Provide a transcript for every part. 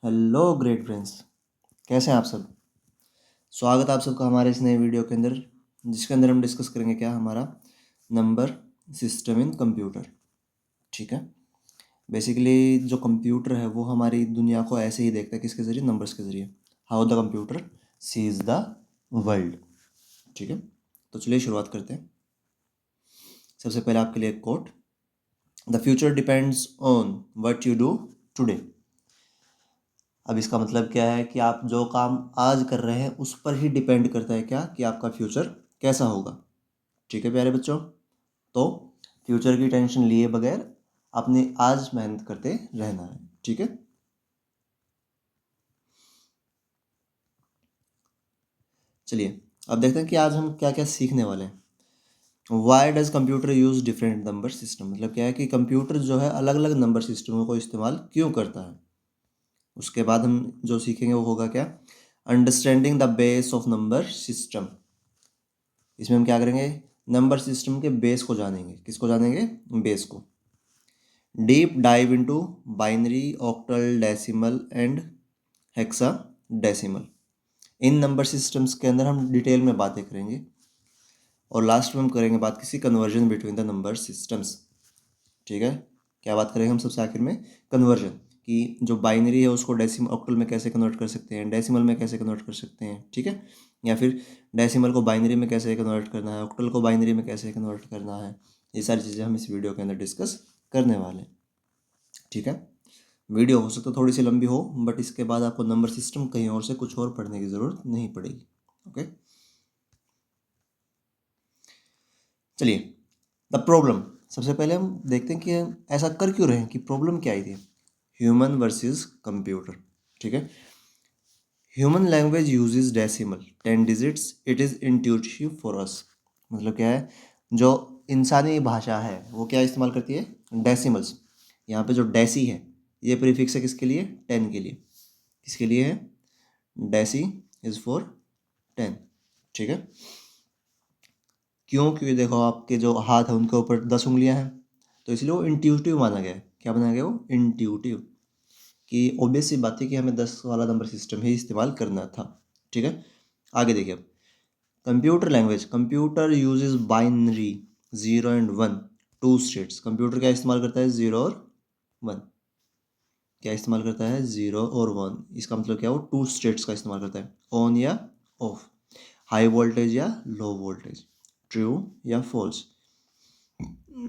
Hello great friends, कैसे हैं आप सब। स्वागत है आप सबका हमारे इस नए वीडियो के अंदर, जिसके अंदर हम डिस्कस करेंगे क्या हमारा नंबर सिस्टम इन कंप्यूटर। ठीक है। बेसिकली जो कंप्यूटर है वो हमारी दुनिया को ऐसे ही देखता है, किसके ज़रिए, नंबर्स के ज़रिए। How the computer sees the world. ठीक है, तो चलिए शुरुआत करते हैं। सबसे पहले आपके लिए एक quote. The future depends on what you do today. अब इसका मतलब क्या है कि आप जो काम आज कर रहे हैं उस पर ही डिपेंड करता है क्या, कि आपका फ्यूचर कैसा होगा। ठीक है प्यारे बच्चों, तो फ्यूचर की टेंशन लिए बगैर अपने आज मेहनत करते रहना है। ठीक है, चलिए अब देखते हैं कि आज हम क्या क्या सीखने वाले हैं। Why does computer use different number system, मतलब क्या है कि कंप्यूटर जो है अलग अलग नंबर सिस्टमों को इस्तेमाल क्यों करता है। उसके बाद हम जो सीखेंगे वो होगा क्या, understanding the base of number system. इसमें हम क्या करेंगे, नंबर सिस्टम के बेस को जानेंगे। किसको जानेंगे, बेस को। Deep dive into binary, octal, decimal and hexa decimal. In number systems के अंदर हम डिटेल में बातें करेंगे। और लास्ट में हम करेंगे बात किसी conversion between the number systems. ठीक है, क्या बात करेंगे हम सबसे आखिर में, कन्वर्जन, कि जो बाइनरी है उसको डेसिमल ऑक्टल में कैसे कन्वर्ट कर सकते हैं, डेसिमल में कैसे कन्वर्ट कर सकते हैं। ठीक है, या फिर डेसिमल को बाइनरी में कैसे कन्वर्ट करना है, ऑक्टल को बाइनरी में कैसे कन्वर्ट करना है। ये सारी चीज़ें हम इस वीडियो के अंदर डिस्कस करने वाले हैं। ठीक है, वीडियो हो सकता है थोड़ी सी लंबी हो, बट इसके बाद आपको नंबर सिस्टम कहीं और से कुछ और पढ़ने की ज़रूरत नहीं पड़ेगी। ओके, चलिए द प्रॉब्लम। सबसे पहले हम देखते हैं कि ऐसा कर क्यों रहे हैं, कि प्रॉब्लम क्या आई थी। Human versus computer. ठीक है, human language uses decimal 10 digits, it is intuitive for us. मतलब क्या है, जो इंसानी भाषा है वो क्या इस्तेमाल करती है, डेसिमल्स। यहाँ पे जो डेसी है ये प्रीफिक्स है किसके लिए, 10 के लिए। किसके लिए है, डेसी इज़ फॉर 10। ठीक है, क्यों, क्योंकि देखो आपके जो हाथ है उनके ऊपर 10 उंगलियां हैं, तो इसलिए वो इंट्यूटिव माना गया है। क्या माना गया, वो इंट्यूटिव, कि ऑब्वियस सी बात है कि हमें 10 वाला नंबर सिस्टम ही इस्तेमाल करना था। ठीक है, आगे देखिए अब, computer language, computer uses binary 0 and 1, two states. Computer क्या इस्तेमाल करता है, 0 और 1। क्या इस्तेमाल करता है, 0 और 1। इसका मतलब क्या, वो टू स्टेट्स का इस्तेमाल करता है, ऑन या ऑफ, हाई वोल्टेज या लो वोल्टेज, ट्रू या फॉल्स।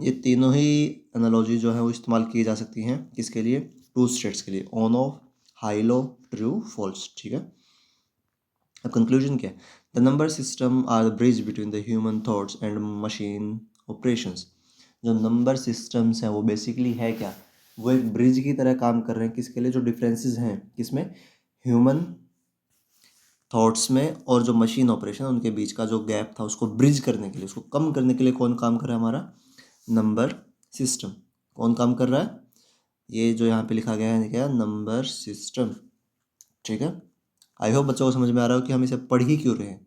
ये तीनों ही एनालॉजी जो है वो इस्तेमाल की जा सकती हैं किसके लिए, टू स्टेट्स के लिए, on off, high low, true false. ठीक है, अब कंक्लूजन क्या है, the number system are the bridge between the human thoughts and machine operations. जो नंबर सिस्टम्स हैं वो बेसिकली है क्या, वो एक ब्रिज की तरह काम कर रहे हैं किसके लिए, जो डिफरेंसेस हैं किसमें, ह्यूमन थॉट्स में और जो मशीन ऑपरेशन है उनके बीच का जो गैप था उसको ब्रिज करने के लिए, उसको कम करने के लिए कौन काम कर रहा है, हमारा नंबर सिस्टम। कौन काम कर रहा है, ये जो यहाँ पे लिखा गया है क्या, नंबर सिस्टम। ठीक है, आई होप बच्चों को समझ में आ रहा हो कि हम इसे पढ़ ही क्यों रहे हैं।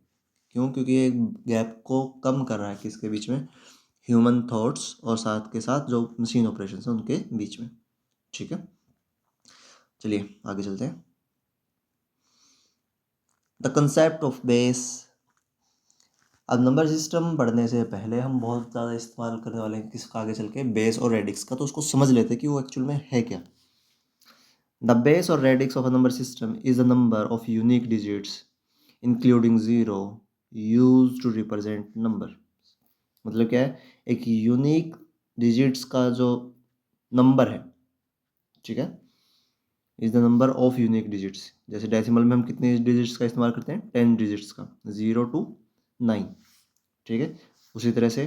क्यों, क्योंकि ये गैप को कम कर रहा है किसके बीच में, ह्यूमन थॉट्स और साथ के साथ जो मशीन ऑपरेशन है उनके बीच में। ठीक है, चलिए आगे चलते हैं। The concept of base. अब नंबर सिस्टम पढ़ने से पहले हम बहुत ज़्यादा इस्तेमाल करने वाले हैं किसका, आगे चल के बेस और रेडिक्स का, तो उसको समझ लेते हैं कि वो एक्चुअल में है क्या। द बेस और radix of a number system is a number of unique digits including zero use to represent number. मतलब क्या है, एक यूनिक डिजिट्स का जो नंबर है, ठीक है, is the number of unique digits. जैसे डेसिमल में हम कितने डिजिट्स का इस्तेमाल करते हैं, 10 डिजिट्स का, 0 to 9। ठीक है, उसी तरह से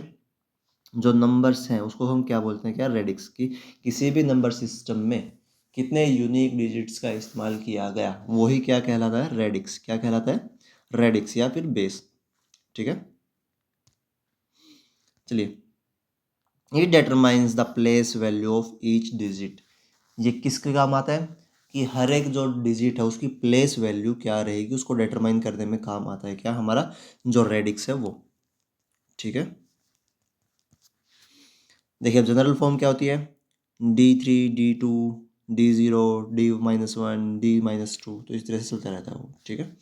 जो नंबर्स हैं उसको हम क्या बोलते हैं, क्या, रेडिक्स, की किसी भी नंबर सिस्टम में कितने यूनिक डिजिट्स का इस्तेमाल किया गया वही क्या कहलाता है, रेडिक्स। क्या कहलाता है, रेडिक्स या फिर बेस। ठीक है, चलिए, it determines the place value of each digit. ये किसके काम आता है, कि हर एक जो डिजिट है उसकी प्लेस वैल्यू क्या रहेगी उसको डिटरमाइन करने में काम आता है क्या, हमारा जो रेडिक्स है वो। ठीक है, देखिए अब जनरल फॉर्म क्या होती है, D3 D2 D0, D-1, D-2, तो इस तरह से चलता रहता है वो, ठीक है।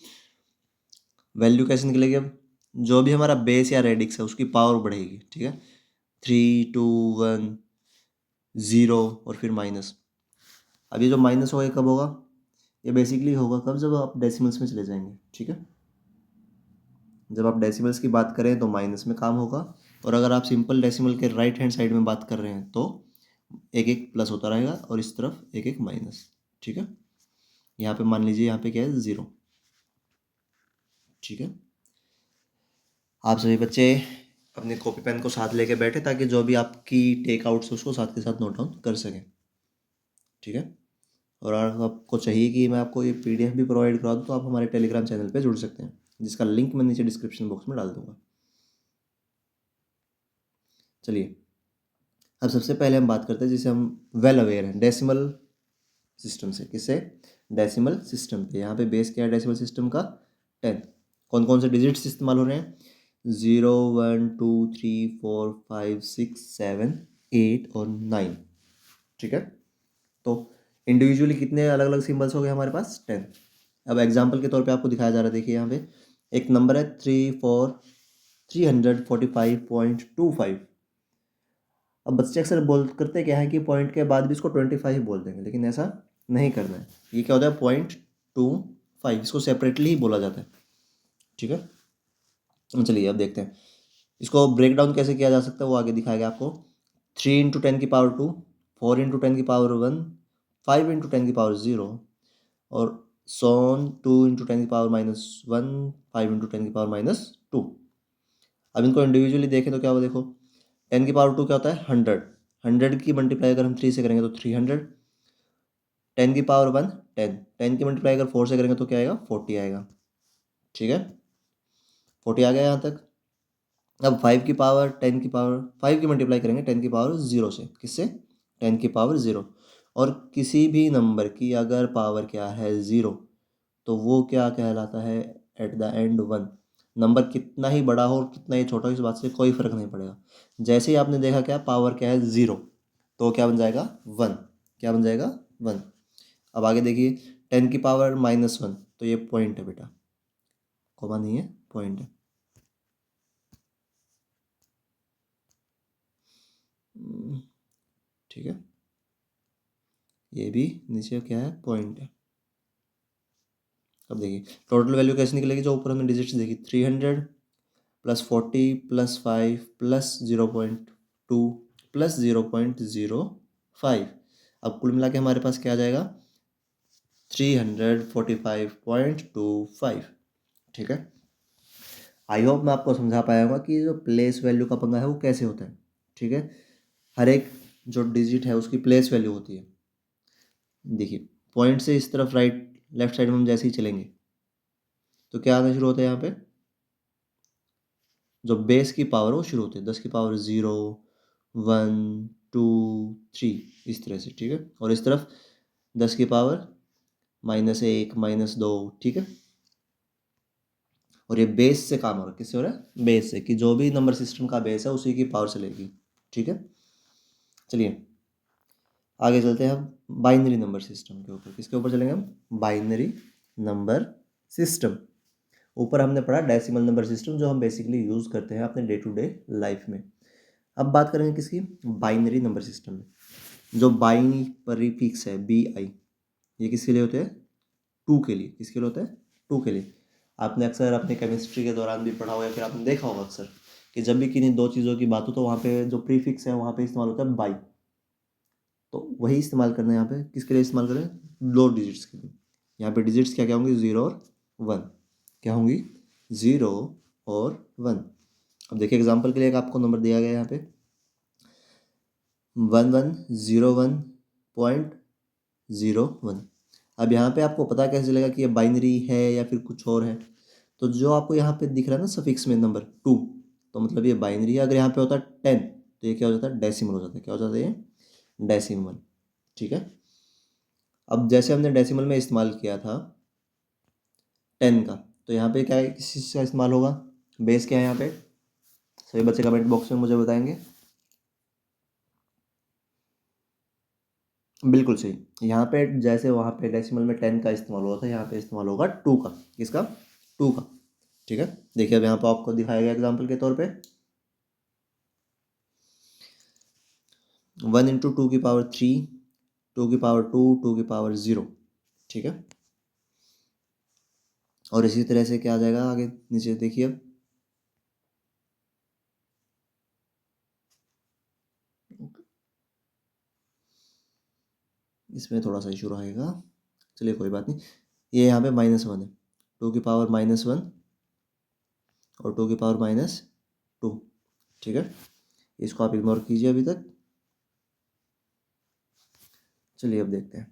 वैल्यू कैसे निकलेगी अब? जो भी हमारा बेस या रेडिक्स है उसकी पावर बढ़ेगी, ठीक है। 3, 2, 1, 0 और फिर माइनस। अब ये जो माइनस होगा ये कब होगा? ये बेसिकली होगा कब? जब आप डेसिमल्स में चले जाएंगे, ठीक है। जब आप डेसिमल्स की बात करें तो माइनस में काम होगा, और अगर आप सिंपल डेसिमल के राइट हैंड साइड में बात कर रहे हैं तो एक एक प्लस होता रहेगा और इस तरफ एक एक माइनस, ठीक है। यहाँ पे मान लीजिए यहाँ पे क्या है? 0, ठीक है। आप सभी बच्चे अपने कॉपी पेन को साथ लेके बैठे ताकि जो भी आपकी टेक आउट्स है उसको साथ के साथ नोट डाउन कर सकें, ठीक है। और अगर आपको चाहिए कि मैं आपको ये PDF भी प्रोवाइड करा दूँ तो आप हमारे टेलीग्राम चैनल पे जुड़ सकते हैं, जिसका लिंक मैं नीचे डिस्क्रिप्शन बॉक्स में डाल दूँगा। चलिए, अब सबसे पहले हम बात करते हैं जिसे हम वेल अवेयर हैं, डेसिमल सिस्टम से। किससे? डेसिमल सिस्टम पे। यहाँ पे बेस क्या है डेसिमल सिस्टम का? 10। कौन कौन से डिजिट्स इस्तेमाल हो रहे हैं? 0, 1, 2, 3, 4, 5, 6, 7, 8 और 9, ठीक है। तो इंडिविजुअली कितने अलग अलग सिंबल्स हो गए हमारे पास? 10। अब एग्जाम्पल के तौर पे आपको दिखाया जा रहा है, देखिए यहाँ पे एक नंबर है 345.25। अब बच्चे अक्सर बोल करते क्या है कि पॉइंट के बाद भी इसको 25 बोल देंगे, लेकिन ऐसा नहीं करना है। ये क्या होता है? 0.25, इसको सेपरेटली ही बोला जाता है, ठीक है। चलिए अब देखते हैं इसको ब्रेक डाउन कैसे किया जा सकता है, वो आगे दिखाया गया आपको। 3 × 10⁻², 4 × 10⁻1, 5 × 10⁻0 और सोन 2 × 10⁻−1, 5 × 10⁻²। अब इनको इंडिविजुअली देखें तो क्या होगा? देखो 10⁻² क्या होता है? 100। 100 की मल्टीप्लाई अगर हम 3 से करेंगे तो 300। 10⁻1 10। 10 की मल्टीप्लाई अगर 4 से करेंगे तो क्या आएगा? 40 आएगा, ठीक है। 40 आ गया यहाँ तक। अब 5 की पावर 10 की पावर 5 की मल्टीप्लाई करेंगे 10⁻0 से। किससे? 10⁻0। और किसी भी नंबर की अगर पावर क्या है? 0, तो वो क्या कहलाता है? At the end 1। नंबर कितना ही बड़ा हो और कितना ही छोटा हो, इस बात से कोई फर्क नहीं पड़ेगा। जैसे ही आपने देखा क्या पावर क्या है? 0, तो क्या बन जाएगा? 1। क्या बन जाएगा? 1। अब आगे देखिए 10⁻−1, तो ये पॉइंट है बेटा, कॉमा नहीं है, पॉइंट है। ठीक है, ये भी नीचे क्या है? पॉइंट है। अब देखिए टोटल वैल्यू कैसे निकलेगी? जो ऊपर हमने डिजिट्स देखी, 300 + 40 + 5 + 0.2 + 0.05। अब कुल मिला के हमारे पास क्या आ जाएगा? 345.25, ठीक है। आई होप मैं आपको समझा पाया हूँ कि जो प्लेस वैल्यू का पंगा है वो कैसे होता है, ठीक है। हर एक जो डिजिट है उसकी प्लेस वैल्यू होती है। देखिए पॉइंट से इस तरफ राइट लेफ्ट साइड में हम जैसे ही चलेंगे तो क्या आना शुरू होता है? यहाँ पे जो बेस की पावर वो शुरू होती है 10⁻0, 1, 2, 3, इस तरह से, ठीक है। और इस तरफ 10⁻1, -2, ठीक है। और ये बेस से काम हो रहा है। किससे हो रहा है? बेस से, कि जो भी नंबर सिस्टम का बेस है उसी की पावर चलेगी, ठीक है। चलिए आगे चलते हैं हम बाइनरी नंबर सिस्टम के ऊपर। किसके ऊपर चलेंगे हम? Binary number system. ऊपर हमने पढ़ा डेसिमल नंबर सिस्टम, जो हम बेसिकली यूज़ करते हैं अपने डे टू डे लाइफ में। अब बात करेंगे किसकी? बाइनरी नंबर सिस्टम में। जो बाई प्रीफिक्स है BI, ये किसके लिए होते हैं? 2 के लिए। किसके लिए होता है? 2 के लिए। आपने अक्सर अपने केमिस्ट्री के दौरान भी पढ़ा होगा या फिर आपने देखा होगा अक्सर कि जब भी किन्हीं दो चीज़ों की बात हो तो वहाँ पे जो प्रीफिक्स है वहाँ पे इस्तेमाल होता है बाई। तो वही इस्तेमाल करना है यहाँ पे। किसके लिए इस्तेमाल करें? 2 डिजिट्स के लिए। यहाँ पे डिजिट्स क्या क्या होंगी? 0 और 1। क्या होंगी? 0 और 1। अब देखिए एग्जांपल के लिए एक आपको नंबर दिया गया है यहाँ पे 1101.01। अब यहाँ पे आपको पता कैसे चलेगा कि ये बाइनरी है या फिर कुछ और है? तो जो आपको यहाँ पे दिख रहा है ना सफिक्स में नंबर 2, तो मतलब ये बाइनरी है। अगर यहाँ पे होता है 10 तो ये क्या हो जाता है? डेसिमल हो जाता है। क्या हो जाता है? ये डेसिमल, ठीक है। अब जैसे हमने डेसिमल में इस्तेमाल किया था 10 का, तो यहाँ पे क्या है? किस चीज़ का इस्तेमाल होगा? बेस क्या है यहाँ पे? सभी बच्चे कमेंट बॉक्स में मुझे बताएंगे। बिल्कुल सही। यहाँ पे जैसे वहाँ पे डेसिमल में 10 का इस्तेमाल हुआ था, यहाँ पे इस्तेमाल होगा 2 का। किसका? 2 का। ठीक है, देखिए अब यहाँ पे आपको दिखाया गया एग्जाम्पल के तौर पे 1 इंटू 2 की पावर 3, 2 की पावर 2, 2 की पावर 0। ठीक है, और इसी तरह से क्या आ जाएगा आगे नीचे देखिए अब। इसमें थोड़ा सा इशू रहेगा, चलिए कोई बात नहीं। ये यहाँ पे -1 है, 2 की पावर -1 और 2 की पावर -2। ठीक है, इसको आप इग्नोर कीजिए अभी तक। चलिए अब देखते हैं।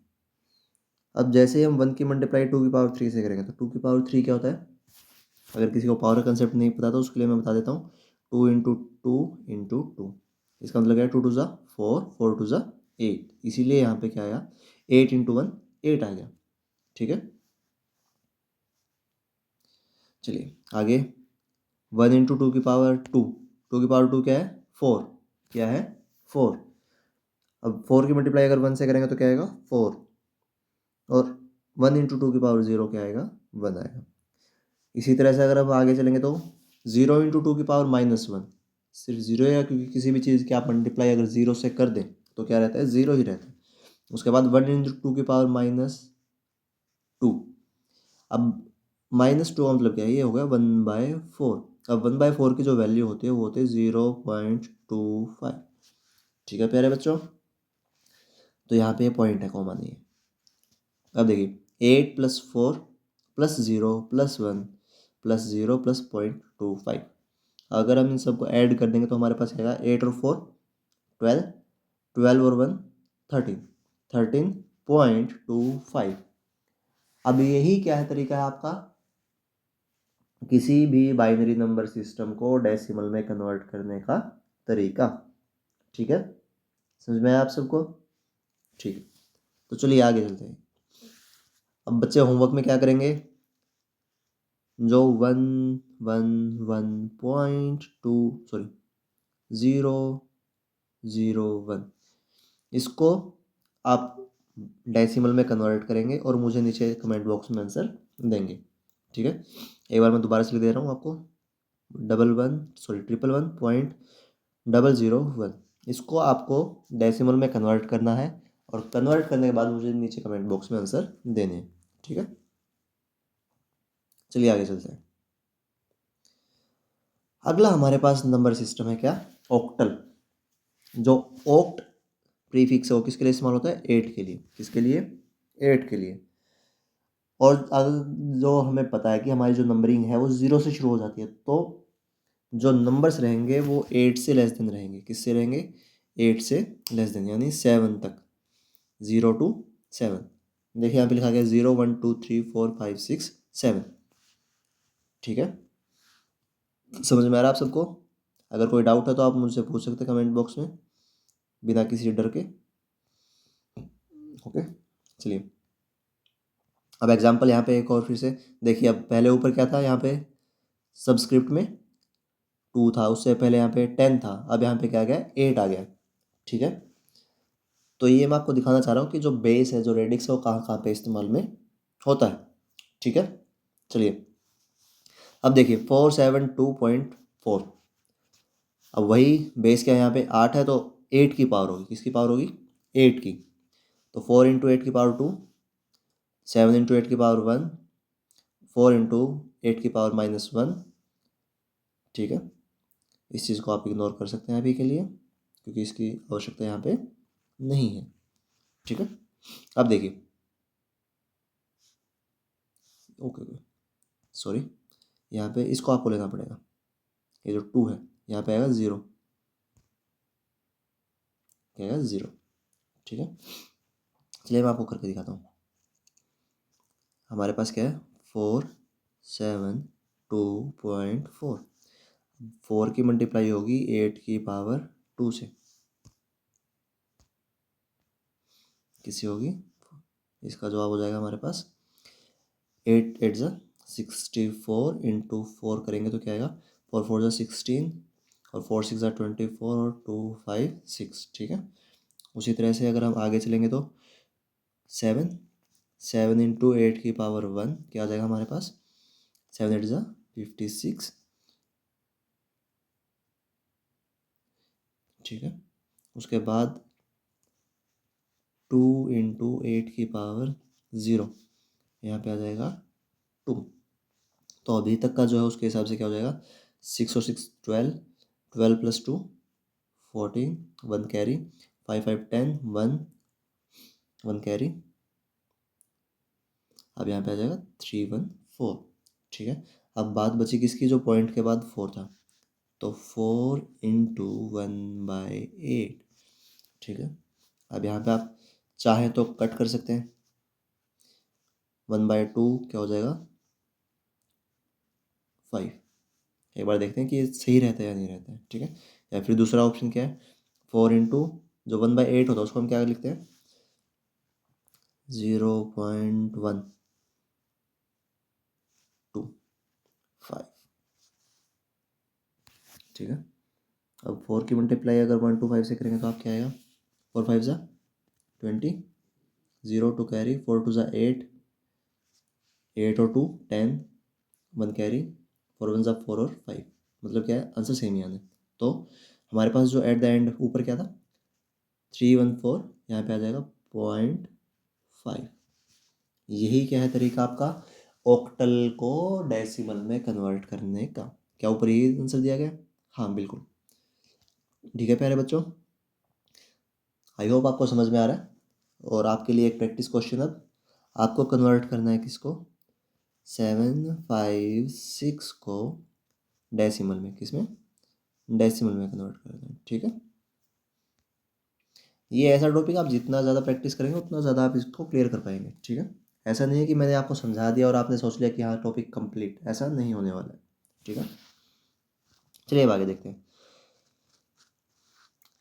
अब जैसे ही हम 1 की मल्टीप्लाई 2 की पावर 3 से करेंगे तो 2 की पावर 3 क्या होता है? अगर किसी को पावर का कंसेप्ट नहीं पता तो उसके लिए मैं बता देता हूँ। 2 इंटू 2 इसका मतलब क्या है? 2 टू ज़ा 4, 4 टू ज़ा 8, इसीलिए यहाँ पे क्या आया? 8 इंटू 1 8 आ गया। ठीक है, चलिए आगे। 1 इंटू 2 की पावर 2, 2 की पावर 2 क्या है? 4। क्या है? 4। अब 4 की मल्टीप्लाई अगर 1 से करेंगे तो क्या आएगा? 4। और 1 इंटू 2 की पावर 0 क्या आएगा? 1 आएगा। इसी तरह से अगर हम आगे चलेंगे तो 0 इंटू 2 की पावर -1, सिर्फ जीरो या क्योंकि किसी भी चीज़ की आप मल्टीप्लाई अगर 0 से कर दें तो क्या रहता है? 0 ही रहता है। उसके बाद 1 इंटू 2 की पावर -2। अब -2 का मतलब क्या है? ये हो गया 1/4। अब 1/4 की जो वैल्यू होती है वो होती है 0.25। ठीक है प्यारे बच्चों, तो यहाँ पे ये पॉइंट है, कॉमा नहीं है। अब देखिए 8+4+0+1+0+0.25। अगर हम इन सबको ऐड कर देंगे तो हमारे पास क्या आएगा? 8 और 4 12, 12 और 1 13, 13.25। अब यही क्या है तरीका है आपका किसी भी बाइनरी नंबर सिस्टम को डेसिमल में कन्वर्ट करने का तरीका। ठीक है, समझ में आया आप सबको? ठीक है, तो चलिए आगे चलते हैं। अब बच्चे होमवर्क में क्या करेंगे? जो 1 1 1.2 सॉरी 0 0 1 इसको आप डेसिमल में कन्वर्ट करेंगे और मुझे नीचे कमेंट बॉक्स में आंसर देंगे। ठीक है, एक बार मैं दोबारा से लिख दे रहा हूँ आपको। 111 इसको आपको डेसिमल में कन्वर्ट करना है और कन्वर्ट करने के बाद मुझे नीचे कमेंट बॉक्स में आंसर देने हैं। ठीक है, चलिए आगे चलते हैं। अगला हमारे पास नंबर सिस्टम है क्या? ऑक्टल। जो ऑक्ट प्रीफिक्स है वो किसके लिए इस्तेमाल होता है? 8 के लिए। किसके लिए? 8 के लिए। और जो हमें पता है कि हमारी जो नंबरिंग है वो 0 से शुरू हो जाती है, तो जो नंबर्स रहेंगे वो 8 से लेस देन रहेंगे। किससे रहेंगे? 8 से लेस देन, यानी 7 तक। 0 to 7। देखिए यहाँ पे लिखा गया 0 1 2 3 4 5 6 7। ठीक है, समझ में आ रहा है आप सबको? अगर कोई डाउट है तो आप मुझसे पूछ सकते हैं कमेंट बॉक्स में बिना किसी डर के। ओके, चलिए अब एग्जांपल यहाँ पे एक और फिर से देखिए। अब पहले ऊपर क्या था? यहाँ पे सबस्क्रिप्ट में 2 था, उससे पहले यहाँ पे 10 था, अब यहाँ पे क्या आ गया? 8 आ गया। ठीक है, तो ये मैं आपको दिखाना चाह रहा हूँ कि जो बेस है, जो रेडिक्स है, वो कहाँ कहाँ पे इस्तेमाल में होता है। ठीक है, चलिए अब देखिए 472.4। अब वही बेस क्या है? यहाँ पे 8 है तो 8 की पावर होगी। किसकी पावर होगी? 8 की। तो 4 इंटू 8 की पावर 2, 7 इंटू 8 की पावर 1, 4 इंटू 8 की पावर -1। ठीक है, इस चीज़ को आप इग्नोर कर सकते हैं अभी के लिए क्योंकि इसकी आवश्यकता यहाँ पे नहीं है। ठीक है, अब देखिए ओके ओके सॉरी, यहाँ पे इसको आपको लेना पड़ेगा। ये जो 2 है यहाँ पे आएगा 0, क्या आएगा? 0। ठीक है, चलिए मैं आपको करके दिखाता हूँ। हमारे पास क्या है? 472.4। 4 की मल्टीप्लाई होगी 8 की पावर 2 से। किसी होगी? इसका जवाब हो जाएगा हमारे पास 8 8 ज़ा 64 इंटू 4 करेंगे तो क्या आएगा? 4 4 ज़ा 16 और 4 6 ज़ा 24 और 2 5 6। ठीक है, उसी तरह से अगर हम आगे चलेंगे तो 7, 7 इंटू 8 की पावर 1 क्या आ जाएगा हमारे पास, 7 8 ज़ा 56, ठीक है। उसके बाद 2 इंटू 8 की पावर 0, यहाँ पे आ जाएगा 2। तो अभी तक का जो है उसके हिसाब से क्या हो जाएगा, 6 और 6 12, 12 प्लस 2 14, 1 कैरी, 5 5 10, 1 कैरी, अब यहाँ पे आ जाएगा 3 1 4, ठीक है। अब बात बची किसकी, जो पॉइंट के बाद 4 था, तो 4 इंटू 1/8, ठीक है। अब यहाँ पे आप चाहें तो कट कर सकते हैं, 1/2 क्या हो जाएगा 5। एक बार देखते हैं कि ये सही रहता है या नहीं रहता है, ठीक है। या फिर दूसरा ऑप्शन क्या है, 4 इंटू जो 1/8 होता है उसको हम क्या लिखते हैं, 0.125, ठीक है। अब 4 की मल्टीप्लाई अगर 125 से करेंगे तो आप क्या आएगा, 4 5 ज़ा 20, 0 2 कैरी, 4 2 ज़ा 8, 8 और 2 10, 1 कैरी, 4 1 ज़ा 4 और 5, मतलब क्या है आंसर सेम ही आना है। तो हमारे पास जो एट द एंड ऊपर क्या था 314, यहाँ पे आ जाएगा 0.5। यही क्या है तरीका आपका ऑक्टल को डेसिमल में कन्वर्ट करने का। क्या ऊपर यही आंसर दिया गया, हाँ बिल्कुल, ठीक है प्यारे बच्चों। आई होप आपको समझ में आ रहा है। और आपके लिए एक प्रैक्टिस क्वेश्चन, अब आपको कन्वर्ट करना है किसको, 756 को डेसिमल में, किसमें, डेसिमल में कन्वर्ट करना है, ठीक है। ये ऐसा टॉपिक आप जितना ज़्यादा प्रैक्टिस करेंगे उतना ज़्यादा आप इसको क्लियर कर पाएंगे, ठीक है। ऐसा नहीं है कि मैंने आपको समझा दिया और आपने सोच लिया कि हाँ टॉपिक कंप्लीट, ऐसा नहीं होने वाला है, ठीक है। चलिए अब आगे देखते हैं।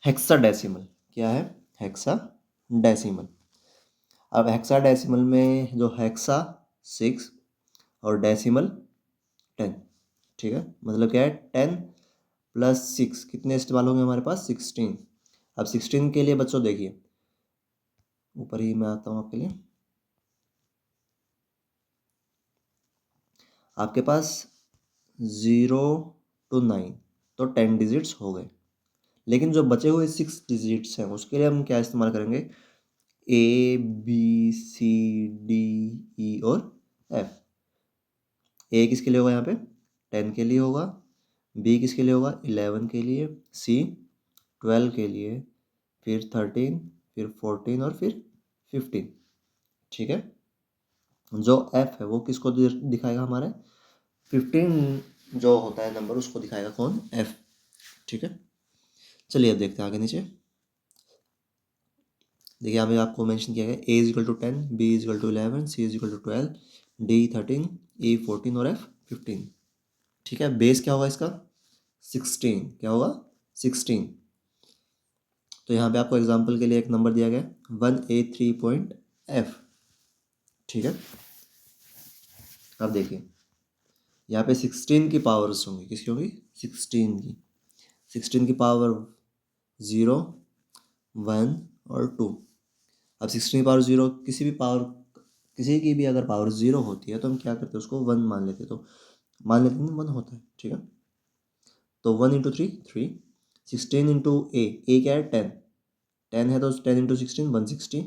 हेक्साडेसिमल क्या है, हेक्साडेसिमल। अब हेक्साडेसिमल में जो हेक्सा 6 और डेसिमल 10, ठीक है। मतलब क्या है 10 प्लस 6 कितने इस्तेमाल होंगे हमारे पास, 16। अब 16 के लिए बच्चों देखिए, ऊपर ही मैं आता हूँ आपके लिए, आपके पास 0 to 9 तो 10 डिजिट्स हो गए। लेकिन जो बचे हुए 6 डिजिट्स हैं उसके लिए हम क्या इस्तेमाल करेंगे, ABCDE और F। ए किसके लिए होगा यहाँ पे, 10 के लिए होगा, बी किसके लिए होगा, 11 के लिए, सी 12 के लिए, फिर 13, फिर 14 और फिर 15, ठीक है। जो एफ है वो किसको दिखाएगा, हमारे 15 जो होता है नंबर उसको दिखाएगा कौन, एफ, ठीक है। चलिए अब देखते हैं आगे नीचे। देखिए यहाँ पे आपको मेंशन किया गया A = 10, B = 11, C = 12, D 13, E 14 और F 15, ठीक है। बेस क्या होगा इसका, 16, क्या होगा 16। तो यहाँ पे आपको एग्जांपल के लिए एक नंबर दिया गया 1A3.F, ठीक है। अब देखिए यहाँ पे 16 की पावर्स होंगी, किसकी होंगी, 16 की पावर 0 1 और 2। अब 16 की पावर 0 किसी की भी अगर पावर 0 होती है तो हम क्या करते हैं उसको 1 मान लेते हैं, तो मान लेते हैं 1 होता है, ठीक है। तो 1 इंटू 3 3, 16 इंटू ए क्या है 10, 10 है तो 10 इंटू 16 160,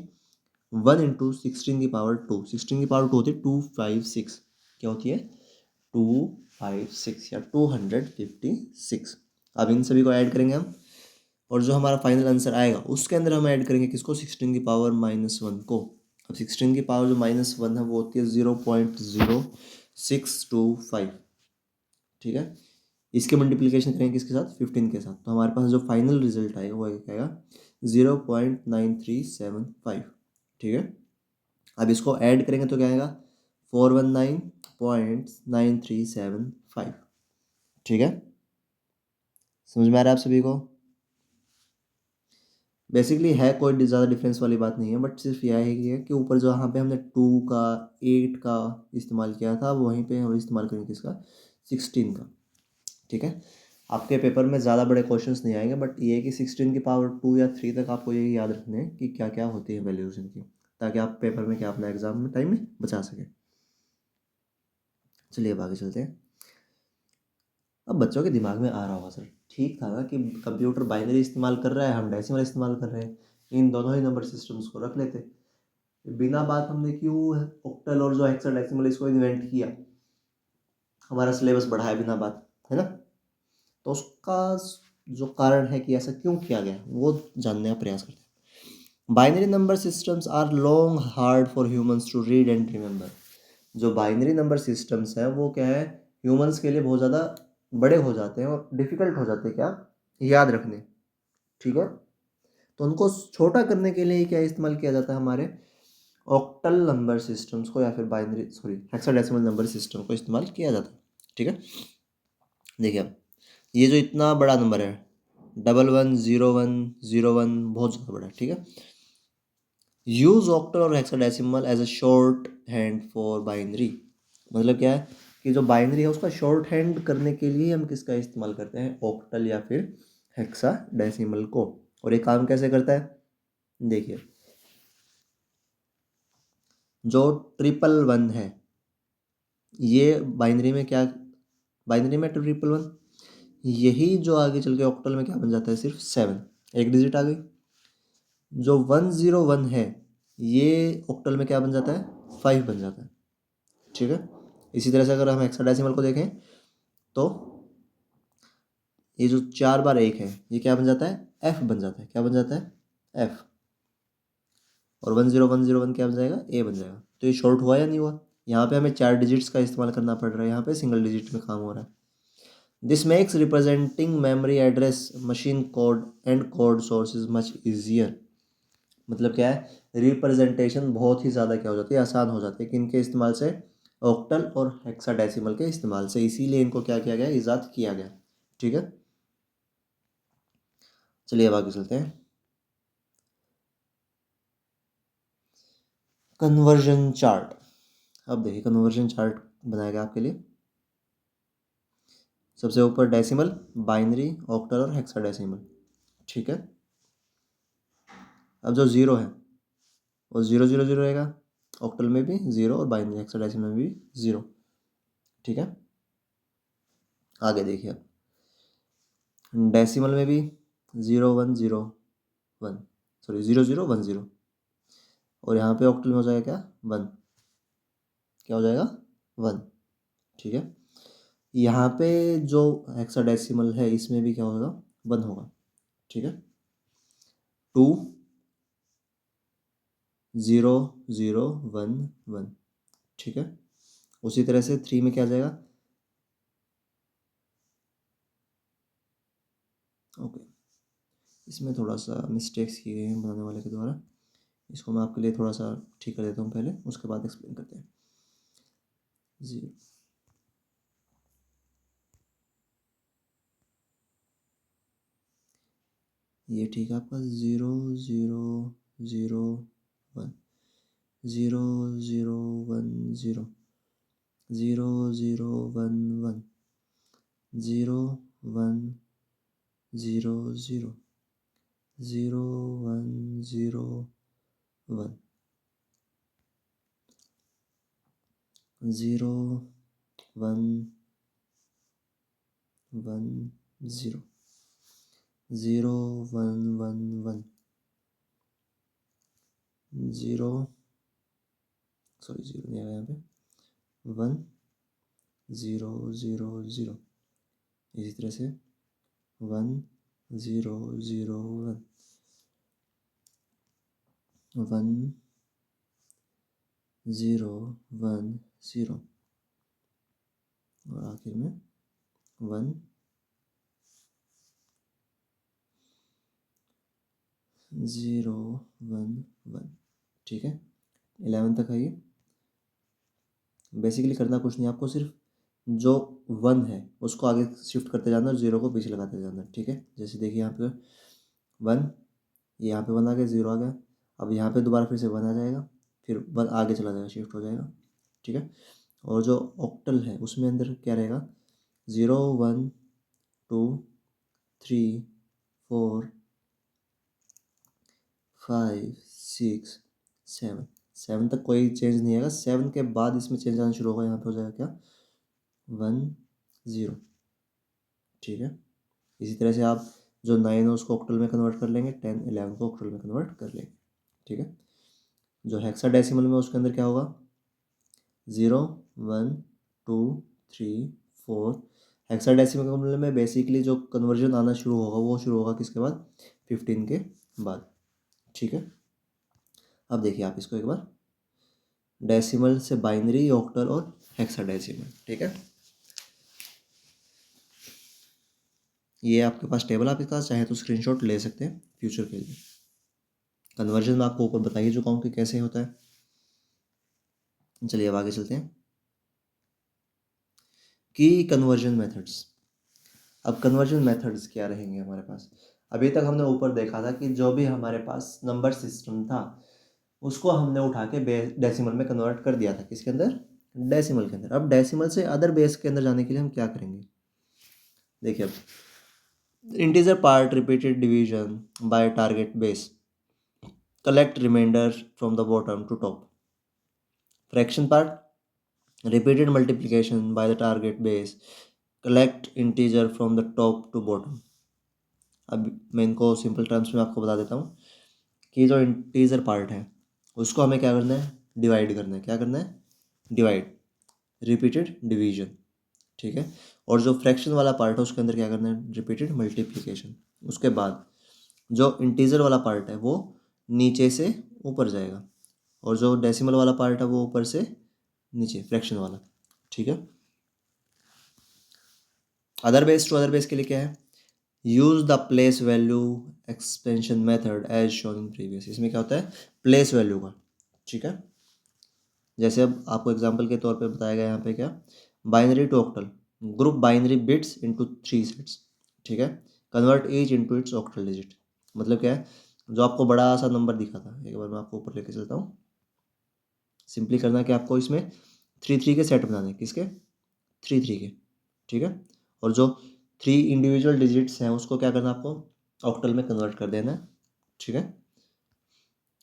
1 इंटू 16 की पावर 2, 16 की पावर 2 होती है 256, क्या होती है 256 या 256। अब इन सभी को ऐड करेंगे हम और जो हमारा फाइनल आंसर आएगा उसके अंदर हम ऐड करेंगे किसको, 16 की पावर -1 को। अब 16 की पावर जो -1 है वो होती है 0.0625, ठीक है। इसके मल्टीप्लिकेशन करेंगे किसके साथ, 15 के साथ, तो हमारे पास जो फाइनल रिजल्ट आएगा वो आएगा 0.9375, ठीक है। अब इसको ऐड करेंगे तो क्या आएगा 419.9375, ठीक है। समझ में आ रहा है आप सभी को। बेसिकली है कोई ज़्यादा डिफरेंस वाली बात नहीं है, बट सिर्फ यह है कि ऊपर जो यहाँ पे हमने 2 का 8 का इस्तेमाल किया था वहीं पे हम इस्तेमाल करेंगे किसका, 16 का, ठीक है। आपके पेपर में ज़्यादा बड़े क्वेश्चंस नहीं आएंगे, बट ये है कि 16 की पावर 2 या 3 तक आपको ये याद रखना है कि क्या क्या होती है वैल्यूज़ इनकी, ताकि आप पेपर में क्या अपना एग्जाम में टाइम में बचा सकें। चलिए अब आगे चलते हैं। अब बच्चों के दिमाग में आ रहा होगा सर ठीक था ना कि कंप्यूटर बाइनरी इस्तेमाल कर रहा है, हम डेसिमल इस्तेमाल कर रहे हैं, इन दोनों ही नंबर सिस्टम्स को रख लेते। बिना बात हमने क्यों ऑक्टल और जो हेक्साडेसिमल इसको इन्वेंट किया, हमारा सिलेबस बढ़ा है बिना बात, है ना। तो उसका जो कारण है कि ऐसा क्यों किया गया वो जानने का प्रयास करते हैं। Binary number systems are long hard for humans to read and remember. जो बाइनरी नंबर सिस्टम्स हैं वो क्या है, ह्यूमंस के लिए बहुत ज़्यादा बड़े हो जाते हैं और डिफ़िकल्ट हो जाते हैं क्या याद रखने, ठीक है। तो उनको छोटा करने के लिए क्या इस्तेमाल किया जाता है, हमारे ऑक्टल नंबर सिस्टम्स को या फिर बाइनरी हेक्साडेसिमल नंबर सिस्टम को इस्तेमाल किया जाता है, ठीक है। देखिए अब ये जो इतना बड़ा नंबर है 110101 बहुत ज़्यादा बड़ा है, ठीक है। यूज ऑक्टल और hexadecimal as a short hand for binary. मतलब क्या है कि जो बाइनरी है उसका शॉर्ट हैंड करने के लिए हम किसका इस्तेमाल करते हैं, ऑक्टल या फिर हेक्साडेसिमल को। और ये काम कैसे करता है, देखिए जो 111 है ये बाइनरी में क्या, बाइनरी में 111 यही जो आगे चल के ऑक्टल में क्या बन जाता है, सिर्फ 7, एक डिजिट आ गई। जो 101 है ये ऑक्टल में क्या बन जाता है, 5 बन जाता है, ठीक है। इसी तरह से अगर हम हेक्साडेसिमल को देखें तो ये जो 4 बार 1 है ये क्या बन जाता है, एफ बन जाता है, क्या बन जाता है, एफ। और 10101 क्या बन जाएगा, ए बन जाएगा। तो ये शॉर्ट हुआ या नहीं हुआ, यहाँ पे हमें 4 डिजिट्स का इस्तेमाल करना पड़ रहा है, यहाँ पे सिंगल डिजिट में काम हो रहा है। This makes representing memory address machine code and code sources much easier. मतलब क्या है, रिप्रेजेंटेशन बहुत ही ज़्यादा क्या हो जाती है, आसान हो जाती है किनके इस्तेमाल से, ऑक्टल और हेक्साडेसिमल के इस्तेमाल से। इसीलिए इनको क्या किया गया, ईजाद किया गया, ठीक है। चलिए अब आगे चलते हैं। Conversion chart. अब देखिए कन्वर्जन चार्ट बनाया गया आपके लिए। सबसे ऊपर डेसिमल, बाइनरी, ऑक्टल और हेक्साडेसिमल, ठीक है। अब जो ज़ीरो है वो 000 रहेगा, ऑक्टल में भी 0 और बाइनरी हेक्साडेसिमल में भी 0, ठीक है। आगे देखिए अब डेसिमल में भी 0101 0010, और यहाँ पे ऑक्टल में हो जाएगा क्या, 1, क्या हो जाएगा 1, ठीक है। यहाँ पे जो हेक्साडेसिमल है इसमें भी क्या होगा, 1 होगा, ठीक है। 20011, ठीक है। उसी तरह से 3 में क्या आ जाएगा, ओके। इसमें थोड़ा सा मिस्टेक्स किए गए हैं बनाने वाले के द्वारा, इसको मैं आपके लिए थोड़ा सा ठीक कर देता हूँ पहले, उसके बाद एक्सप्लेन करते हैं। जी ये ठीक है आपका 0001 0010 0011 0100 0101 0110 0111 0, सॉरी 0 नहीं आया यहाँ पे, 1000, इसी तरह से 1001 1010 और आखिर में 1011, ठीक है। 11 तक आइए। बेसिकली करना कुछ नहीं आपको, सिर्फ जो 1 है उसको आगे शिफ्ट करते जाना और 0 को पीछे लगाते जाना, ठीक है। जैसे देखिए यहाँ पे 1, यहाँ पे 1 आ गया, 0 आ गया, अब यहाँ पे दोबारा फिर से 1 आ जाएगा, फिर 1 आगे चला जाएगा, शिफ्ट हो जाएगा, ठीक है। और जो ऑक्टल है उसमें अंदर क्या रहेगा, 0 1 2 3 4 5 6 7, 7 तक कोई चेंज नहीं आएगा, 7 के बाद इसमें चेंज आना शुरू होगा, यहाँ पे हो जाएगा क्या 1 0, ठीक है। इसी तरह से आप जो 9 है उसको ऑक्टल में कन्वर्ट कर लेंगे, 10 11 को ऑक्टल में कन्वर्ट कर लेंगे, ठीक है। जो हेक्साडेसिमल में उसके अंदर क्या होगा 0 1 2 3 4। हेक्साडेसिमल में बेसिकली जो कन्वर्जन आना शुरू होगा वो शुरू होगा किसके बाद 15 के बाद, ठीक है। अब देखिए आप इसको एक बार, डेसिमल से बाइनरी, ऑक्टल और हेक्साडेसिमल, ठीक है। ये आपके पास टेबल, आप इसका चाहे तो स्क्रीनशॉट ले सकते हैं फ्यूचर के लिए। कन्वर्जन में आपको ऊपर बताइए चुका हूँ कि कैसे होता है। चलिए अब आगे चलते हैं कि कन्वर्जन मेथड्स। अब कन्वर्जन मेथड्स क्या रहेंगे हमारे पास। अभी तक हमने ऊपर देखा था कि जो भी हमारे पास नंबर सिस्टम था उसको हमने उठा के डेसिमल में कन्वर्ट कर दिया था, किसके अंदर, डेसिमल के अंदर। अब डेसिमल से अदर बेस के अंदर जाने के लिए हम क्या करेंगे, देखिए अब integer part repeated division bye target base, collect remainder from the bottom to top. Fraction part, repeated multiplication by the target base, collect integer from the top to bottom. अब मैं इनको सिंपल टर्म्स में आपको बता देता हूँ कि जो इंटीजर पार्ट है उसको हमें क्या करना है, डिवाइड करना है। क्या करना है, डिवाइड, रिपीटेड डिवीजन, ठीक है। और जो फ्रैक्शन वाला पार्ट है उसके अंदर क्या करना है, रिपीटेड मल्टीप्लिकेशन। उसके बाद जो इंटीजर वाला पार्ट है वो नीचे से ऊपर जाएगा और जो डेसिमल वाला पार्ट है वो ऊपर से नीचे, फ्रैक्शन वाला, ठीक है। Other base to other base के लिए क्या है, use the place value expansion method as shown in previous. इसमें क्या होता है, प्लेस वैल्यू का, ठीक है। जैसे अब आपको एग्जांपल के तौर पे बताया गया यहाँ पे क्या, binary to octal, group binary bits into 3 sets, ठीक है। Convert each into its octal digit. मतलब क्या है, जो आपको बड़ा सा नंबर दिखा था, एक बार मैं आपको ऊपर लेके चलता हूँ। सिंपली करना है कि आपको इसमें 3 के सेट बनाने, किसके, 3 के, ठीक है। और जो 3 इंडिविजुअल डिजिट्स हैं उसको क्या करना है, आपको ऑक्टल में कन्वर्ट कर देना है, ठीक है।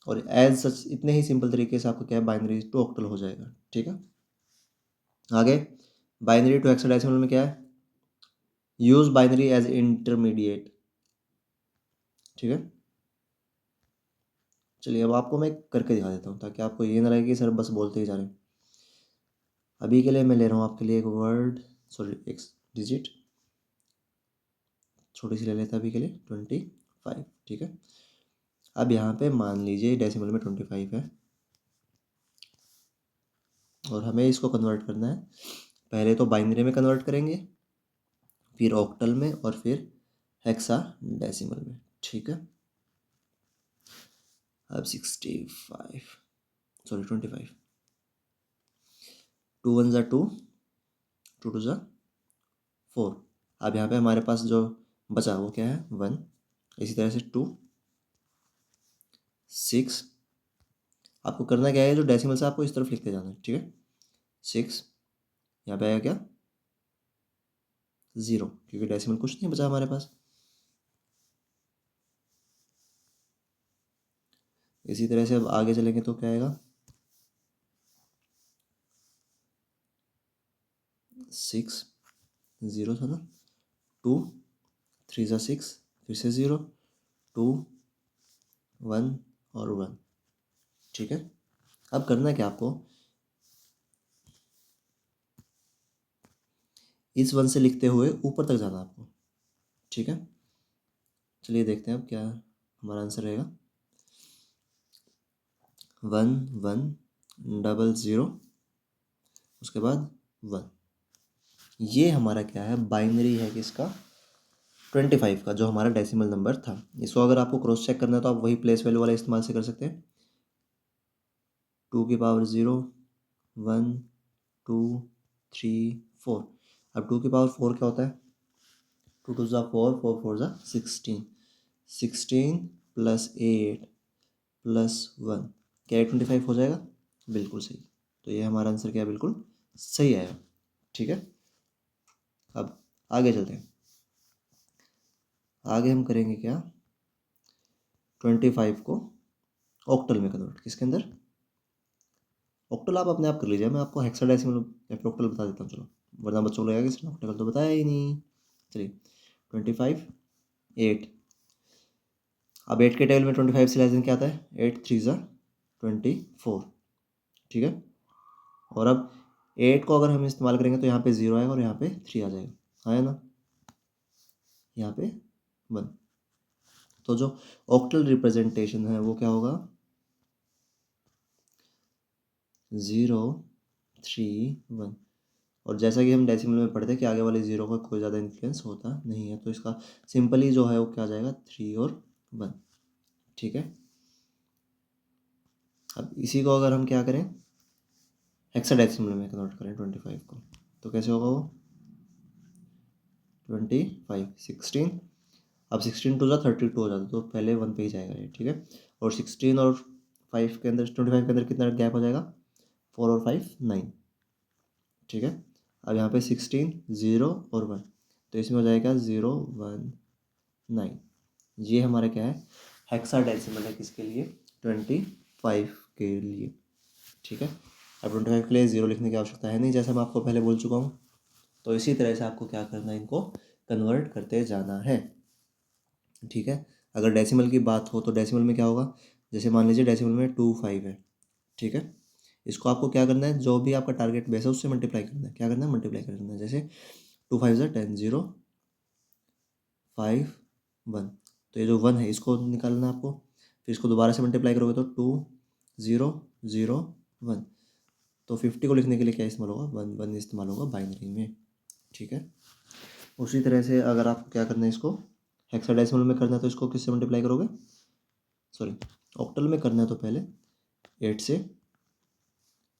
और एज सच इतने ही सिंपल तरीके से आपको क्या है, बाइनरी टू ऑक्टल हो जाएगा, ठीक है। आगे बाइनरी टू हेक्साडेसिमल में क्या है, यूज बाइनरी एज इंटरमीडिएट, ठीक है। चलिए अब आपको मैं करके दिखा देता हूँ ताकि आपको ये ना लगे कि सर बस बोलते ही जा रहे हैं। अभी के लिए मैं ले रहा हूँ आपके लिए एक वर्ड, सॉरी एक डिजिट छोटी सी ले लेते हैं अभी के लिए, 25, ठीक है। अब यहाँ पे मान लीजिए डेसिमल में 25 है और हमें इसको कन्वर्ट करना है। पहले तो बाइनरी में कन्वर्ट करेंगे, फिर ऑक्टल में और फिर हेक्सा डेसिमल में, ठीक है। अब 65, सॉरी 25, 2 1 ज़ा 2, 2 2 ज़ा 4। अब यहाँ पे हमारे पास जो बचा वो क्या है, 1। इसी तरह से 2 6। आपको करना क्या है, जो डेसिमल से आपको इस तरफ लिखते जाना है, ठीक है। 6, यहाँ पे आया क्या 0, क्योंकि डेसिमल कुछ नहीं बचा हमारे पास। इसी तरह से अब आगे चलेंगे तो क्या आएगा, 6 0 था ना, 2 3 ज़ा 6, फिर से 0 2 1 और 1, ठीक है। अब करना क्या आपको, इस 1 से लिखते हुए ऊपर तक जाना आपको, ठीक है। चलिए देखते हैं अब क्या हमारा आंसर रहेगा, 1 1 डबल 0, उसके बाद 1। ये हमारा क्या है, बाइनरी है किसका, 25 का, जो हमारा डेसिमल नंबर था। इसको अगर आपको क्रॉस चेक करना है तो आप वही प्लेस वैल्यू वाला इस्तेमाल से कर सकते हैं। 2 की पावर 0 1 2 3 4। अब 2 की पावर 4 क्या होता है, 2 2 ज़ा 4 4 4 ज़ा 16, 16 प्लस 8 प्लस 1, क्या 25 हो जाएगा, बिल्कुल सही। तो ये हमारा आंसर क्या है, बिल्कुल सही आया, ठीक है। अब आगे चलते हैं, आगे हम करेंगे क्या, 25 को ऑक्टल में कन्वर्ट, किसके अंदर, ऑक्टल आप अपने आप कर लीजिए, मैं आपको हेक्साडेसिमल या फिर ऑक्टल बता देता हूँ, चलो, वरना बच्चों को लगेगा कि ऑक्टल तो बताया ही नहीं। चलिए 25 8, अब 8 के टेबल में 25 से लेस देन क्या आता है, 8 3 ज़ा 24, ठीक है। और अब 8 को अगर हम इस्तेमाल करेंगे तो यहाँ पे 0 आएगा और यहाँ पे 3 आ जाएगा, है ना, यहाँ पे 1। तो जो ऑक्टल रिप्रेजेंटेशन है वो क्या होगा, 0 3 1। और जैसा कि हम डेसिमल में पढ़ते हैं कि आगे वाले 0 का कोई ज़्यादा इन्फ्लुएंस होता नहीं है, तो इसका सिंपली जो है वो क्या आ जाएगा, 3 और 1, ठीक है। अब इसी को अगर हम क्या करें, हेक्साडेसिमल में कन्वर्ट करें 25 को, तो कैसे होगा वो, 25 16, अब 16 टू ज़ा 32 हो जाता है, तो पहले 1 पे ही जाएगा ये, ठीक है। और 16 और 5 के अंदर, 25 के अंदर कितना गैप हो जाएगा, 4 और 5 9, ठीक है। अब यहाँ पे 16 0 और 1, तो इसमें हो जाएगा 0 1 9। ये हमारा क्या है, हेक्साडेसिमल है, किसके लिए, 25 के लिए, ठीक है। अब 25 के लिए 0 लिखने की आवश्यकता है नहीं, जैसा मैं आपको पहले बोल चुका हूँ। तो इसी तरह से आपको क्या करना है, इनको कन्वर्ट करते जाना है, ठीक है। अगर डेसिमल की बात हो तो डेसिमल में क्या होगा, जैसे मान लीजिए डेसिमल में 25 है, ठीक है। इसको आपको क्या करना है, जो भी आपका टारगेट बेस है उससे मल्टीप्लाई करना है, क्या करना है, मल्टीप्लाई करना है। जैसे 2 5 ज़ा 10 0 5 1, तो ये जो 1 है इसको निकालना है आपको, फिर इसको दोबारा से मल्टीप्लाई करोगे तो 2 0 0 1, तो 50 को लिखने के लिए क्या इस्तेमाल होगा, 1 1 इस्तेमाल होगा बाइनरी में, ठीक है। उसी तरह से अगर आपको क्या करना है, इसको हेक्साडेसिमल में करना है तो इसको किससे मल्टीप्लाई करोगे, सॉरी ऑक्टल में करना है तो पहले 8 से,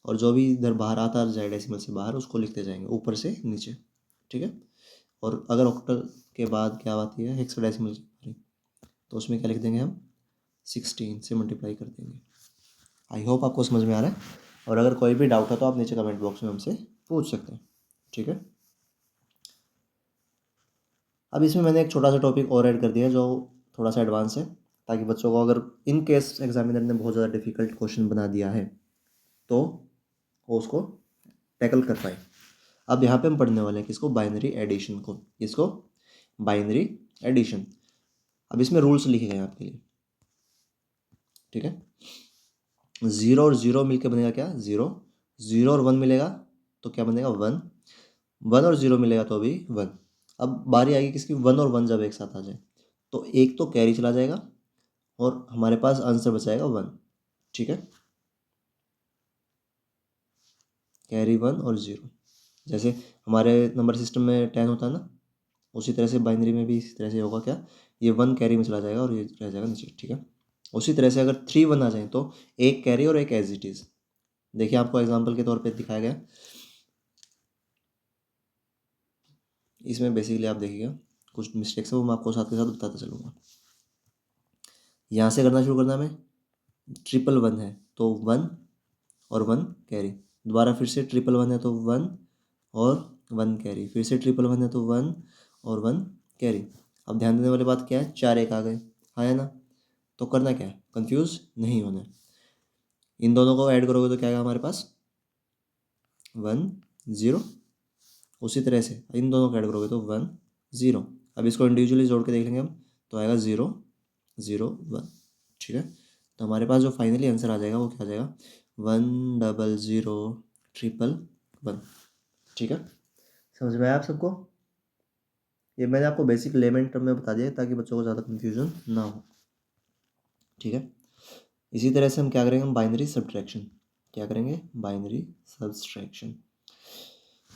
और जो भी इधर बाहर आता जाए डेसिमल से बाहर उसको लिखते जाएंगे ऊपर से नीचे, ठीक है। और अगर ऑक्टल के बाद क्या आती है, हेक्साडेसिमल की बारी, तो उसमें क्या लिख देंगे हम, 16 से मल्टीप्लाई कर देंगे। आई होप आपको समझ में आ रहा है, और अगर कोई भी डाउट है तो आप नीचे कमेंट बॉक्स में हमसे पूछ सकते हैं, ठीक है। अब इसमें मैंने एक छोटा सा टॉपिक और ऐड कर दिया जो थोड़ा सा एडवांस है, ताकि बच्चों को अगर इन केस एग्जामिनर ने बहुत ज़्यादा डिफिकल्ट क्वेश्चन बना दिया है तो वो उसको टैकल कर पाए। अब यहाँ पे हम पढ़ने वाले हैं किसको, बाइनरी एडिशन को, किसको, बाइनरी एडिशन। अब इसमें रूल्स लिखे गए हैं आपके लिए, ठीक है। 0 और 0 मिलकर बनेगा क्या, 0 0 और 1 मिलेगा तो क्या बनेगा, 1 1 और 0 मिलेगा तो भी 1। अब बारी आएगी किसकी, 1 और 1 जब एक साथ आ जाए तो एक तो कैरी चला जाएगा और हमारे पास आंसर बचाएगा 1, ठीक है। कैरी 1 और 0, जैसे हमारे नंबर सिस्टम में 10 होता है ना, उसी तरह से बाइनरी में भी इसी तरह से होगा क्या, ये 1 कैरी में चला जाएगा और ये रह जाएगा नीचे, ठीक है। उसी तरह से अगर 3 1 आ जाए तो एक कैरी और एक एज इट इज़। देखिए आपको एग्जांपल के तौर पे दिखाया गया, इसमें बेसिकली आप देखिएगा कुछ मिस्टेक्स है वो मैं आपको साथ के साथ बताता चलूँगा। यहाँ से करना शुरू करना, में 1 1 है तो 1 और 1 कैरी, दोबारा फिर से 1 1 है तो 1 और 1 कैरी, फिर से 1 1 है तो 1 और 1 कैरी। अब ध्यान देने वाली बात क्या है, 4 1 आ गए, हाँ है ना, तो करना क्या है, कंफ्यूज नहीं होना है। इन दोनों को ऐड करोगे तो क्या आएगा हमारे पास, 1 0। उसी तरह से इन दोनों को ऐड करोगे तो 1 0। अब इसको इंडिविजुअली जोड़ के देख लेंगे हम, तो आएगा 0 0 1, ठीक है। तो हमारे पास जो फाइनली आंसर आ जाएगा वो क्या आ जाएगा, 1 0 0 1 1, ठीक है। समझ में आया आप सबको, ये मैंने आपको बेसिक लेमन टर्म में बता दिया ताकि बच्चों को ज़्यादा कन्फ्यूजन ना हो, ठीक है। इसी तरह से हम क्या करेंगे, हम बाइनरी सब्ट्रैक्शन, क्या करेंगे, binary subtraction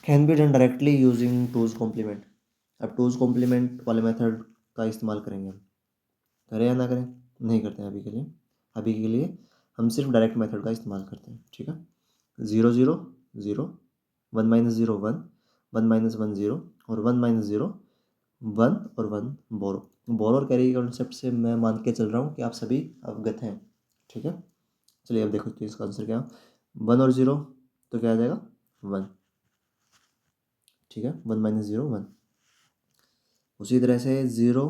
can be done directly using two's complement. अब टूज कॉम्प्लीमेंट वाले मेथड का इस्तेमाल करेंगे हम, करें या ना करें, नहीं करते हैं अभी के लिए। अभी के लिए हम सिर्फ डायरेक्ट मेथड का इस्तेमाल करते हैं, ठीक है। 0 0 0 1 0 1 1 1 0 और 1 0 1 और 1 बोरो। बोरो और कैरी के कॉन्सेप्ट से मैं मान के चल रहा हूँ कि आप सभी अवगत हैं, ठीक है। चलिए अब देखो कि इसका आंसर क्या, 1 और 0 तो क्या आ जाएगा, 1, ठीक है। 1 0 1। उसी तरह से 0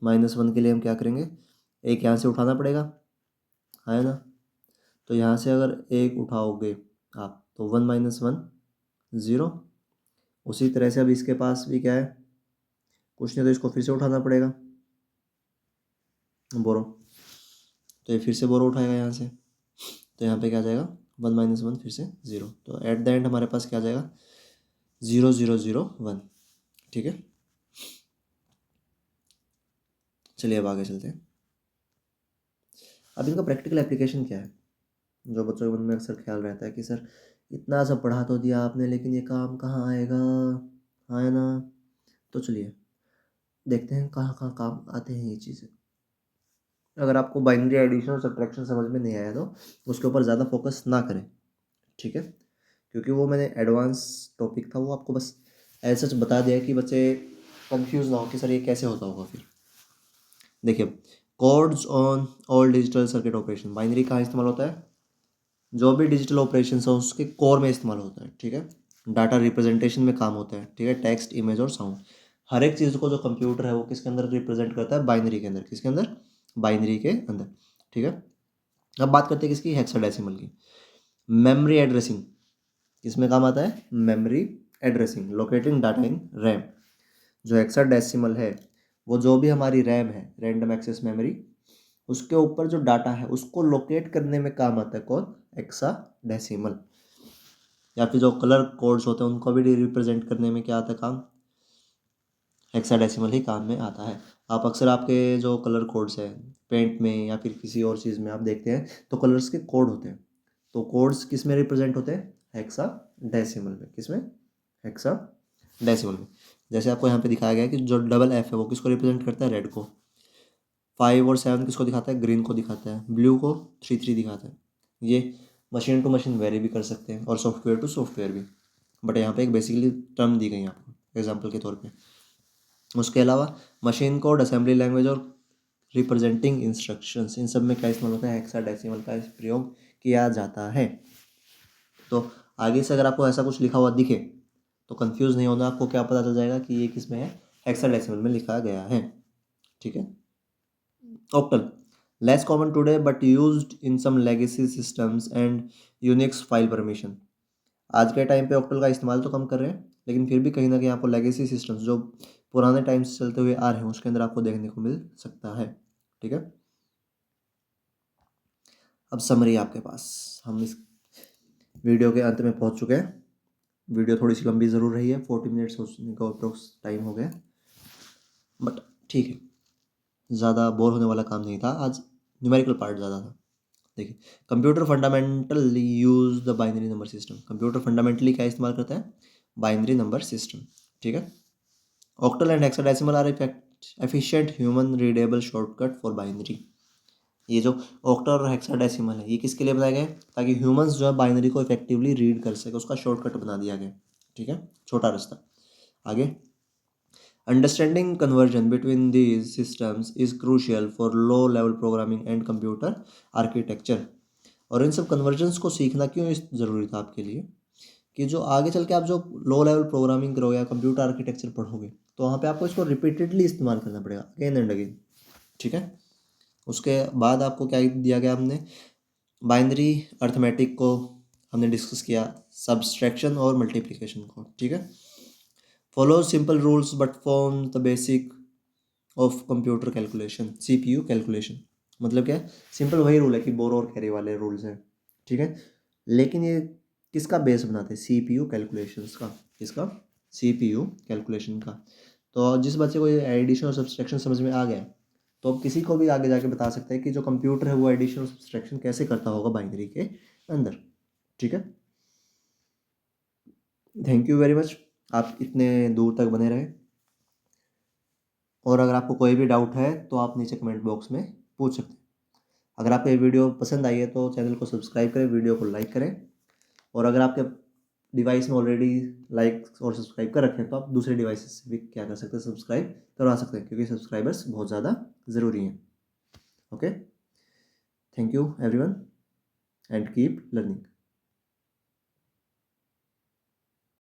-1 के लिए हम क्या करेंगे, एक यहाँ से उठाना पड़ेगा, है ना, तो यहाँ से अगर 1 उठाओगे आप तो 1 - 1 0। उसी तरह से अब इसके पास भी क्या है, कुछ नहीं, तो इसको फिर से उठाना पड़ेगा बोरो। तो ये फिर से बोरो उठाएगा यहाँ से, तो यहाँ पे क्या आ जाएगा 1 - 1 फिर से 0। तो एट द एंड हमारे पास क्या आ जाएगा 0 0 0 1। ठीक है, चलिए अब आगे चलते हैं। अब इनका प्रैक्टिकल एप्लीकेशन क्या है, जो बच्चों के मन में अक्सर ख्याल रहता है कि सर इतना सब पढ़ा तो दिया आपने, लेकिन ये काम कहाँ आएगा, हाँ है ना। तो चलिए देखते हैं कहाँ कहाँ काम आते हैं ये चीज़ें। अगर आपको बाइनरी एडिशन और सब्ट्रैक्शन समझ में नहीं आया तो उसके ऊपर ज़्यादा फोकस ना करें, ठीक है, क्योंकि वो मैंने एडवांस टॉपिक था, वो आपको बस ऐसा सच बता दिया कि बच्चे कंफ्यूज ना हो कि सर ये कैसे होता होगा। फिर देखिए, codes on all digital circuit operation, binary कहाँ इस्तेमाल होता है, जो भी डिजिटल ऑपरेशन है उसके कोर में इस्तेमाल होता है। ठीक है, डाटा रिप्रेजेंटेशन में काम होता है। ठीक है, टेक्स्ट, इमेज और साउंड, हर एक चीज़ को जो कंप्यूटर है वो किसके अंदर रिप्रेजेंट करता है, बाइनरी के अंदर। किसके अंदर, बाइनरी के अंदर। ठीक है, अब बात करते हैं किसकी, हेक्साडेसिमल की। मेमोरी एड्रेसिंग किसमें काम आता है, memory addressing, locating data in RAM. जो हेक्साडेसिमल है वो जो भी हमारी रैम है, रैंडम एक्सेस मेमोरी, उसके ऊपर जो डाटा है उसको लोकेट करने में काम आता है कौन, हेक्साडेसिमल। या फिर जो कलर कोड्स होते हैं उनको भी रिप्रेजेंट करने में क्या आता है काम, हेक्साडेसिमल ही काम में आता है। आप अक्सर आपके जो कलर कोड्स हैं पेंट में या फिर किसी और चीज़ में आप देखते हैं तो कलर्स के कोड होते हैं, तो कोड्स किस में रिप्रेजेंट होते हैं, हेक्साडेसिमल में। किस में, हेक्साडेसिमल में। जैसे आपको यहाँ पे दिखाया गया है कि जो डबल एफ है वो किसको रिप्रेजेंट करता है, रेड को। 5 और 7 किसको दिखाता है, ग्रीन को दिखाता है। ब्लू को 3 3 दिखाता है। ये मशीन टू मशीन वेरी भी कर सकते हैं और सॉफ्टवेयर टू सॉफ्टवेयर भी, बट यहाँ पे एक बेसिकली टर्म दी गई है आपको एग्जाम्पल के तौर पे। उसके अलावा मशीन कोड, असेंबली लैंग्वेज और रिप्रेजेंटिंग इंस्ट्रक्शंस, इन सब में क्या इस्तेमाल होता है, हेक्साडेसिमल का प्रयोग किया जाता है। तो आगे से अगर आपको ऐसा कुछ लिखा हुआ दिखे तो कंफ्यूज नहीं होना, आपको क्या पता चल जाएगा कि ये किस में है, हेक्साडेसिमल में लिखा गया है। ठीक है, octal, less common today but used in some legacy systems and Unix file permission. आज के टाइम पे ऑक्टल का इस्तेमाल तो कम कर रहे हैं, लेकिन फिर भी कहीं ना कहीं आपको लेगेसी सिस्टम्स जो पुराने टाइम से चलते हुए आ रहे हैं उसके अंदर आपको देखने को मिल सकता है। ठीक है, अब समरी आपके पास, हम इस वीडियो के अंत में पहुंच चुके हैं। वीडियो थोड़ी सी लंबी ज़रूर रही है, 40 मिनट्स का अप्रोक्स टाइम हो गया, बट ठीक है, ज़्यादा बोर होने वाला काम नहीं था आज, न्यूमेरिकल पार्ट ज़्यादा था। देखिए, computer fundamentally use the binary number system. Computer fundamentally क्या इस्तेमाल करता है, बाइनरी नंबर सिस्टम। ठीक है, octal and hexadecimal are efficient human readable shortcut for binary. ये जो ऑक्टल और हेक्साडेसिमल है ये किसके लिए बनाए गए, ताकि ह्यूमंस जो है बाइनरी को इफेक्टिवली रीड कर सके, उसका शॉर्टकट बना दिया गया। ठीक है, छोटा रास्ता। आगे, understanding conversion between these systems is crucial for low level programming and computer architecture. और इन सब कन्वर्जन्स को सीखना क्यों इस ज़रूरी था आपके लिए, कि जो आगे चल के आप जो लो लेवल प्रोग्रामिंग करोगे या कंप्यूटर आर्किटेक्चर पढ़ोगे तो वहाँ पे आपको इसको रिपीटेडली इस्तेमाल करना पड़ेगा, अगेन एंड अगेन। ठीक है, उसके बाद आपको क्या दिया गया, हमने बाइनरी अर्थमेटिक को हमने डिस्कस किया, सब्सट्रैक्शन और मल्टीप्लिकेशन को। ठीक है, follow simple rules but form the basic of computer calculation, CPU calculation. मतलब क्या है, सिंपल वही रूल है कि बोर और कैरी वाले रूल्स हैं। ठीक है, लेकिन ये किसका बेस बनाते हैं, सीपीयू कैलकुलेशंस का। किसका, सीपीयू कैलकुलेशन का। तो जिस बच्चे को ये एडिशन और सब्सट्रैक्शन समझ में आ गया तो अब किसी को भी आगे जाके बता सकता है कि जो कंप्यूटर है वो एडिशन और सब्सट्रैक्शन कैसे करता होगा बाइनरी के अंदर। ठीक है, थैंक यू वेरी मच, आप इतने दूर तक बने रहे। और अगर आपको कोई भी डाउट है तो आप नीचे कमेंट बॉक्स में पूछ सकते हैं। अगर आपको ये वीडियो पसंद आई है तो चैनल को सब्सक्राइब करें, वीडियो को लाइक करें, और अगर आपके डिवाइस में ऑलरेडी लाइक और सब्सक्राइब कर रखें तो आप दूसरे डिवाइसेस से भी क्या कर सकते हैं, सब्सक्राइब करवा सकते हैं, क्योंकि सब्सक्राइबर्स बहुत ज़्यादा ज़रूरी हैं। Okay, thank you everyone and keep learning.